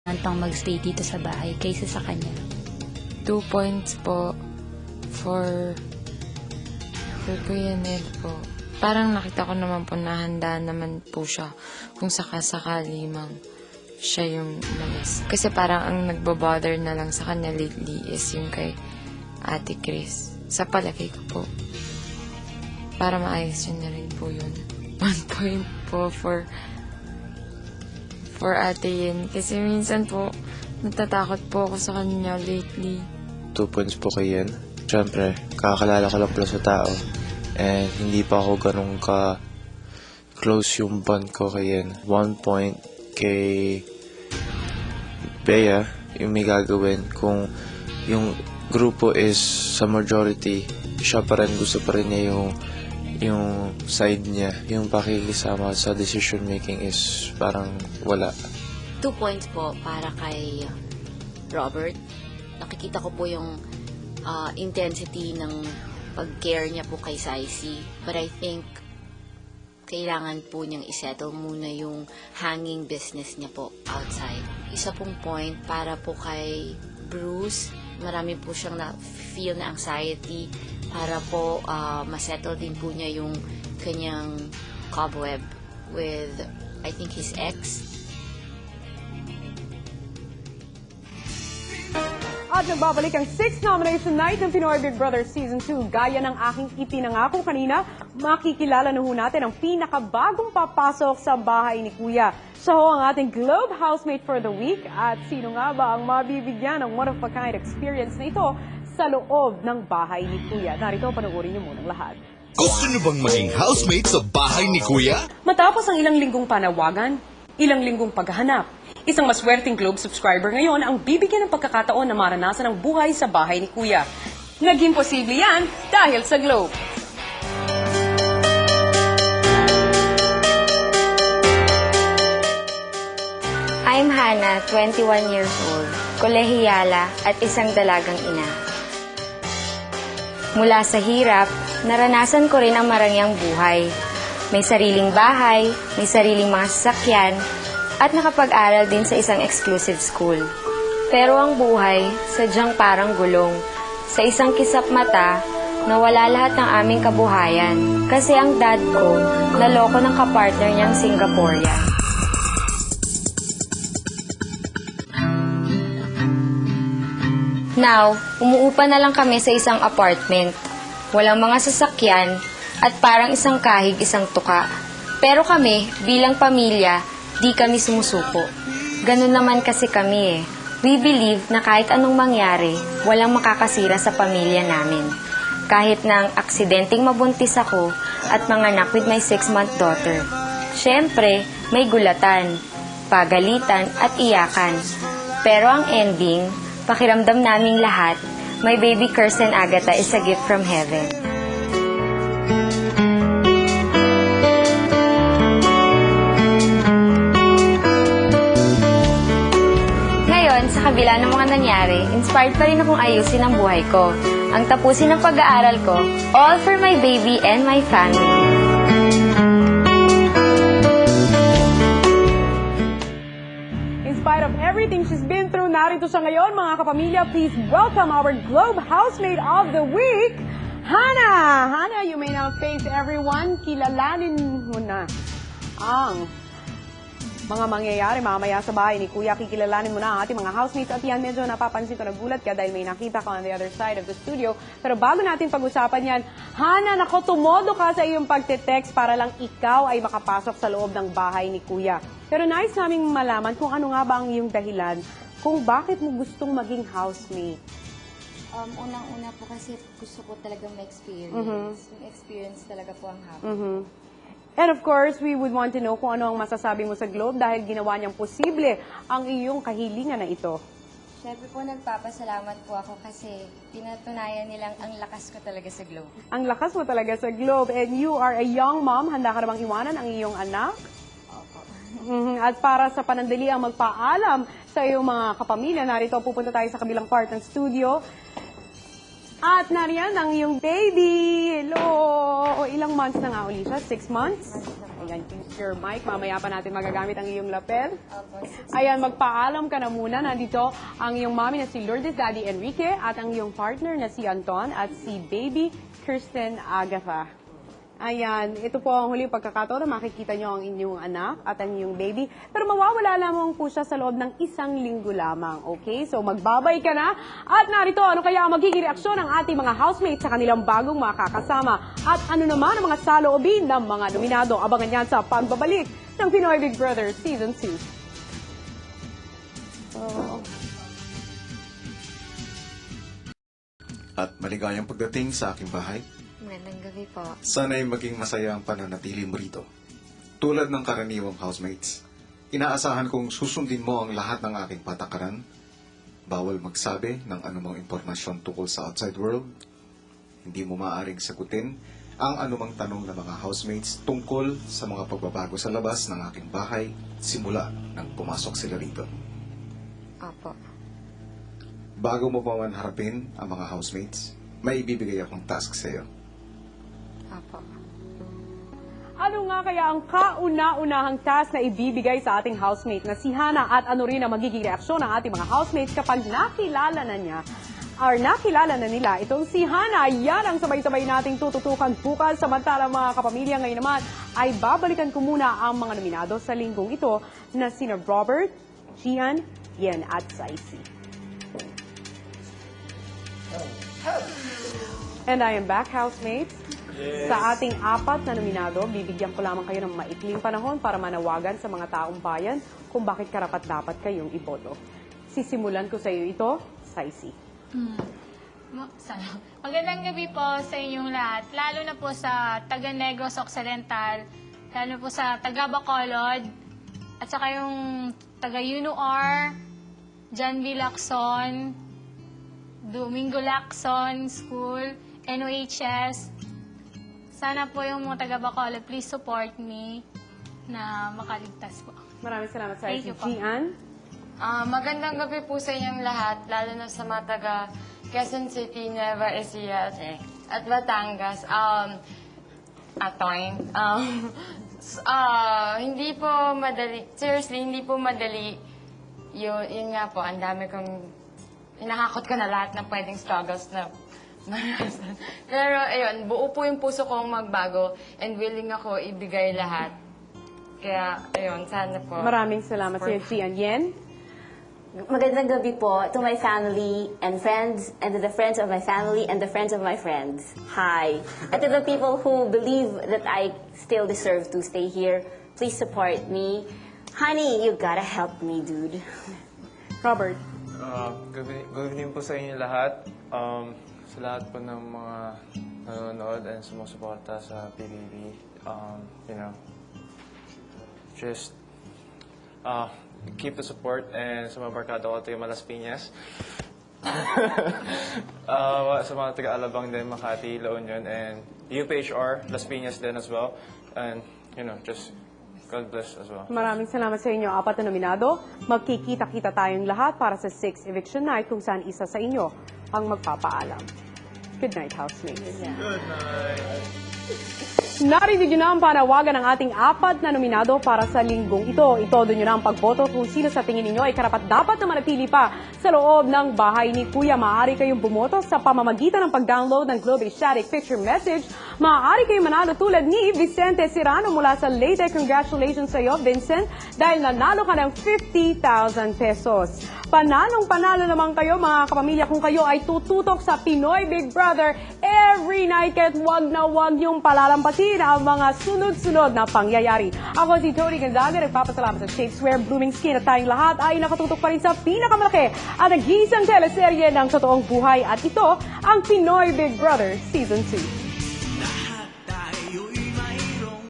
pang magstay dito sa bahay kaysa sa kanya. 2 points po for Kuya Ned po. Parang nakita ko naman po na handa naman po siya kung sakasakali mang siya yung umalis. Kasi parang ang nagbobother na lang sa kanya lately is yung kay Ate Chris. Sa palagay ko po. Para maayos yun na rin po yun. 1 point po for Ate Yen. Kasi minsan po, natatakot po ako sa kanya lately. 2 points po kay Yen. Siyempre, kakakalala ko lang pala sa tao. And hindi pa ako ganun ka-close yung bond ko kay Yen. 1 point kay Bea, yung may gagawin. Kung yung grupo is sa majority, siya pa rin, gusto pa rin niya yung side niya. Yung pakikisama sa decision making is parang wala. 2 points po para kay Robert. Nakikita ko po yung intensity ng pag-care niya po kay Saisi. But I think kailangan po niyang isettle muna yung hanging business niya po outside. Isa pong point para po kay Bruce. Marami po siyang na-feel na anxiety para po masettle din po niya yung kanyang cobweb with, I think, his ex. At nagbabalik ang 6th nomination night ng Pinoy Big Brother Season 2. Gaya ng aking ipinangako kanina, makikilala na ho natin ang pinakabagong papasok sa bahay ni Kuya. Siya ho ang ating Globe housemate for the week. At sino nga ba ang mabibigyan ng one-of-a-kind experience na ito sa loob ng bahay ni Kuya? Narito, panoorin niyo muna ang lahat. Gusto niyo bang maging housemate sa bahay ni Kuya? Matapos ang ilang linggong panawagan, ilang linggong paghahanap, isang maswerteng Globe subscriber ngayon ang bibigyan ng pagkakataon na maranasan ang buhay sa bahay ni Kuya. Naging posible yan dahil sa Globe. I'm Hannah, 21 years old, kolehiyala at isang dalagang ina. Mula sa hirap, naranasan ko rin ang marangyang buhay. May sariling bahay, may sariling mga sasakyan, at nakapag-aral din sa isang exclusive school. Pero ang buhay, sadyang parang gulong. Sa isang kisap mata, nawala lahat ng aming kabuhayan. Kasi ang dad ko, naloko ng kapartner niyang Singaporean. Now, umuupa na lang kami sa isang apartment. Walang mga sasakyan at parang isang kahig, isang tuka. Pero kami, bilang pamilya, di kami sumusuko. Ganun naman kasi kami eh. We believe na kahit anong mangyari, walang makakasira sa pamilya namin. Kahit nang aksidenteng mabuntis ako at manganak with my 6-month daughter. Siyempre, may gulatan, pagalitan at iyakan. Pero ang ending, pakiramdam naming lahat, my baby Kirsten Agatha is a gift from heaven. Sa kabila ng mga nangyari, inspired pa rin akong ayusin ang buhay ko. Ang tapusin ng pag-aaral ko, all for my baby and my family. In spite of everything she's been through, narito siya ngayon, mga kapamilya. Please welcome our Globe housemate of the week, Hannah! Hannah, you may now face everyone. Kilalanin mo na ang mga mangyayari mamaya sa bahay ni Kuya. Kikilalanin mo na ang ating mga housemates. At yan, medyo napapansin ko, nagulat ka dahil may nakita ka on the other side of the studio. Pero bago natin pag-usapan yan, Hannah, nako, tumodo ka sa iyong pagte-text para lang ikaw ay makapasok sa loob ng bahay ni Kuya. Pero nais naming malaman kung ano nga ba ang iyong dahilan kung bakit mo gustong maging housemate. Unang-una po kasi gusto ko talagang ma-experience. Yung experience talaga po ang happy. And of course, we would want to know kung ano ang masasabi mo sa Globe dahil ginawa niyang posible ang iyong kahilingan na ito. Siyempre po, nagpapasalamat po ako kasi pinatunayan nilang ang lakas ko talaga sa Globe. Ang lakas mo talaga sa Globe. And you are a young mom. Handa ka na bang iwanan ang iyong anak? Opo. At para sa panandali ang magpaalam sa iyong mga kapamilya, narito pupunta tayo sa kabilang part ng studio. At nariyan ang iyong baby. Hello! Ilang months na nga uli siya? 6 months? Ayan, use your mic. Mamaya pa natin magagamit ang iyong lapel. Ayan, magpaalam ka na muna. Nandito ang iyong mami na si Lourdes Daddy Enrique at ang iyong partner na si Anton at si baby Kirsten Agatha. Ayan, ito po ang huling pagkakataon na makikita nyo ang inyong anak at ang inyong baby. Pero mawawala lamang po siya sa loob ng 1 linggo lamang, okay? So magbabay ka na. At narito, ano kaya ang magiging reaksyon ng ating mga housemates sa kanilang bagong makakasama? At ano naman ang mga saloobin ng mga nominado? Abangan yan sa pagbabalik ng Pinoy Big Brother Season 2. At maligayang pagdating sa aking bahay. Magandang gabi po. Sana'y maging masaya ang pananatili mo rito. Tulad ng karaniwang housemates, inaasahan kong susundin mo ang lahat ng aking patakaran. Bawal magsabi ng anumang impormasyon tungkol sa outside world. Hindi mo maaaring sagutin ang anumang tanong ng mga housemates tungkol sa mga pagbabago sa labas ng aking bahay simula nang pumasok sila rito. Opo. Bago mo pa man harapin ang mga housemates, may ibibigay akong task sa iyo. Opo. Ano nga kaya ang kauna-unahang task na ibibigay sa ating housemate na si Hana at ano rin ang magiging reaksyon ng ating mga housemates kapag nakilala na niya or nakilala na nila itong si Hana? Yan ang sabay-sabay nating tututukan bukas. Samantala mga kapamilya, ngayon naman ay babalikan ko muna ang mga nominado sa linggong ito na sina Robert, Gian, Yen at Saisi. And I am back, housemates. Sa ating 4 na nominado, bibigyan ko lamang kayo ng maikling panahon para manawagan sa mga taong bayan kung bakit karapat-dapat kayong iboto. Sisimulan ko sa iyo ito, Saisi. Magandang gabi po sa inyong lahat, lalo na po sa taga Negros Occidental, lalo po sa taga Bacolod, at saka yung taga UNOR, John V. Lacson, Domingo Lacson School, NOHS. Sana po yung mga taga Bacolod, please support me na makaligtas po. Maraming salamat, Saisi. Thank you po. Gian? Magandang gabi po sa inyong lahat, lalo na sa mga taga Quezon City, Nueva Ecija, at Batangas. Hindi po madali, seriously, hindi po madali. Yun nga po, ang dami kong, hinahakot ko na lahat ng pwedeng struggles na marasan. Pero ayun, buo po yung puso kong magbago and willing ako ibigay lahat. Kaya ayun, sana po. Maraming salamat sa iyo, Gian. Yen? Magandang gabi po to my family and friends, and to the friends of my family and the friends of my friends. Hi. And to the people who believe that I still deserve to stay here, please support me. Honey, you gotta help me, dude. Robert? Good evening po sa inyo lahat. Sa lahat po ng mga nanonood and sumusuporta sa PBB. Just keep the support, and sa mga barkada ko taga Malas Piñas. Sa mga taga Alabang din, Makati, La Union, and UPHR, Las Piñas din as well. And, just God bless as well. Maraming salamat sa inyo, 4 na nominado. Magkikita-kita tayong lahat para sa 6th eviction night kung saan isa sa inyo ang magpapaalam. Good night, housemates. Good night. Narinig nyo na ang panawagan ng ating 4 na nominado para sa linggong ito. Itodo nyo na ang pagboto kung sino sa tingin ninyo ay karapat-dapat na manatili pa sa loob ng bahay ni Kuya. Maaari kayong bumoto sa pamamagitan ng pag-download ng Globe Static Picture Message. Maaari kayong manalo tulad ni Vicente Serrano mula sa Leyte. Congratulations sa iyo, Vincent, dahil nanalo ka ng 50,000 pesos. Panalong-panalo naman kayo, mga kapamilya, kung kayo ay tututok sa Pinoy Big Brother every night. Kahit wag na wag yung palalampasin ang mga sunod-sunod na pangyayari. Ako si Tony Gonzaga, nagpapasalamat sa Shakespeare, Blooming Skin, at tayong lahat ay nakatutok pa rin sa pinakamalaki at nag-iisang teleserye ng totoong buhay. At ito ang Pinoy Big Brother Season 2.